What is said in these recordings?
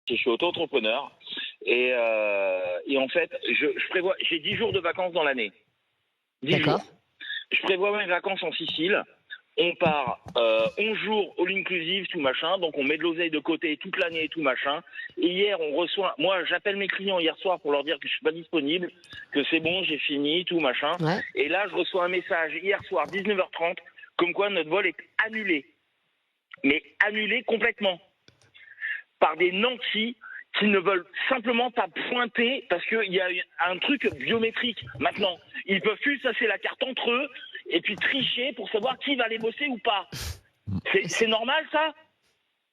Je suis auto-entrepreneur et en fait, je prévois, j'ai 10 jours de vacances dans l'année. 10 D'accord. jours. Je prévois mes vacances en Sicile. On part 11 jours all inclusive, tout machin. Donc on met de l'oseille de côté toute l'année et tout machin. Et hier, on reçoit. Moi, j'appelle mes clients hier soir pour leur dire que je suis pas disponible, que c'est bon, j'ai fini, tout machin. Ouais. Et là, je reçois un message hier soir 19h30, comme quoi notre vol est annulé. Mais annulé complètement par des nantis qui ne veulent simplement pas pointer parce qu'il y a un truc biométrique maintenant. Ils peuvent plus passer la carte entre eux et puis tricher pour savoir qui va aller bosser ou pas. C'est normal ça?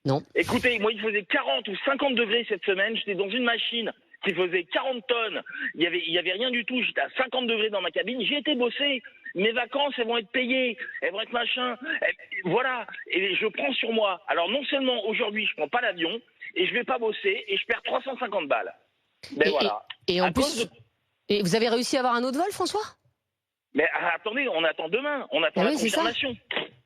Non. Écoutez, moi il faisait 40 ou 50 degrés cette semaine, j'étais dans une machine qui faisait 40 tonnes, il y avait rien du tout, j'étais à 50 degrés dans ma cabine, j'ai été bosser. Mes vacances, elles vont être payées, elles vont être machin, voilà, et je prends sur moi. Alors non seulement aujourd'hui, je prends pas l'avion, et je vais pas bosser, et je perds 350 balles. Ben voilà. Et en plus, et vous avez réussi à avoir un autre vol, François? Mais attendez, on attend demain, on attend la confirmation.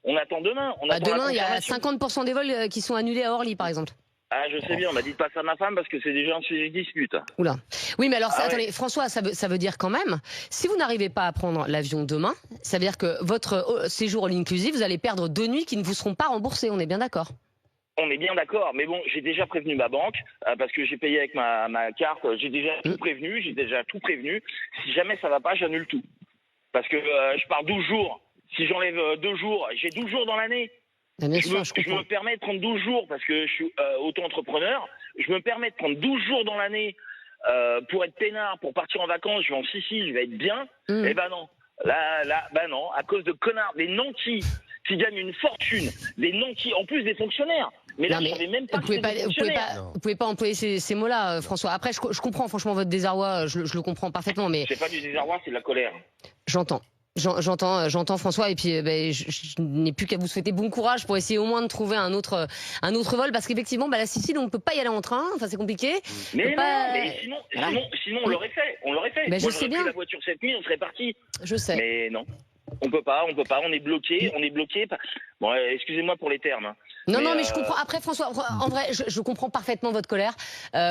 On attend demain, on attend demain, la il y a confirmation. 50% des vols qui sont annulés à Orly, par exemple. Ah, je sais bien, on m'a dit de passer à ma femme parce que c'est déjà un sujet de dispute. Oula. Oui, mais alors, Ah attendez, François, ça veut dire quand même, si vous n'arrivez pas à prendre l'avion demain, ça veut dire que votre séjour all inclusive, vous allez perdre 2 nuits qui ne vous seront pas remboursées, on est bien d'accord? On est bien d'accord, mais bon, j'ai déjà prévenu ma banque parce que j'ai payé avec ma carte. J'ai déjà tout prévenu, Si jamais ça va pas, j'annule tout. Parce que je pars 12 jours. Si j'enlève 2 jours, j'ai 12 jours dans l'année. Je me permets de prendre 12 jours parce que je suis auto-entrepreneur. Je me permets de prendre 12 jours dans l'année pour être peinard, pour partir en vacances. Je vais en Sicile, je vais être bien. Eh ben non. Ben non, à cause de connards, des nantis qui gagnent une fortune, des nantis, en plus des fonctionnaires. Mais là, je savais même pas que c'était des fonctionnaires. Vous pouvez pas employer ces mots-là, François. Après, je comprends franchement votre désarroi, je le comprends parfaitement, mais... C'est pas du désarroi, c'est de la colère. J'entends. J'entends François, et puis je n'ai plus qu'à vous souhaiter bon courage pour essayer au moins de trouver un autre vol, parce qu'effectivement la Sicile, on ne peut pas y aller en train, enfin c'est compliqué. Mais non, mais sinon on l'aurait fait, Mais moi je sais bien. Pris la voiture cette nuit, on serait parti. Je sais. Mais non, on peut pas, on est bloqué. Bon, excusez-moi pour les termes. Non, mais je comprends. Après, François, en vrai, je comprends parfaitement votre colère.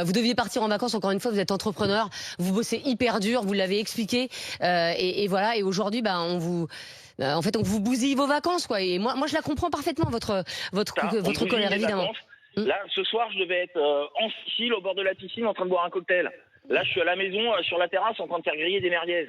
Vous deviez partir en vacances, encore une fois, vous êtes entrepreneur, vous bossez hyper dur, vous l'avez expliqué, et voilà. Et aujourd'hui, on vous bousille vos vacances, quoi. Et moi, je la comprends parfaitement, votre colère, évidemment. Là, ce soir, je devais être en Sicile, au bord de la piscine, en train de boire un cocktail. Là, je suis à la maison, sur la terrasse, en train de faire griller des merguez.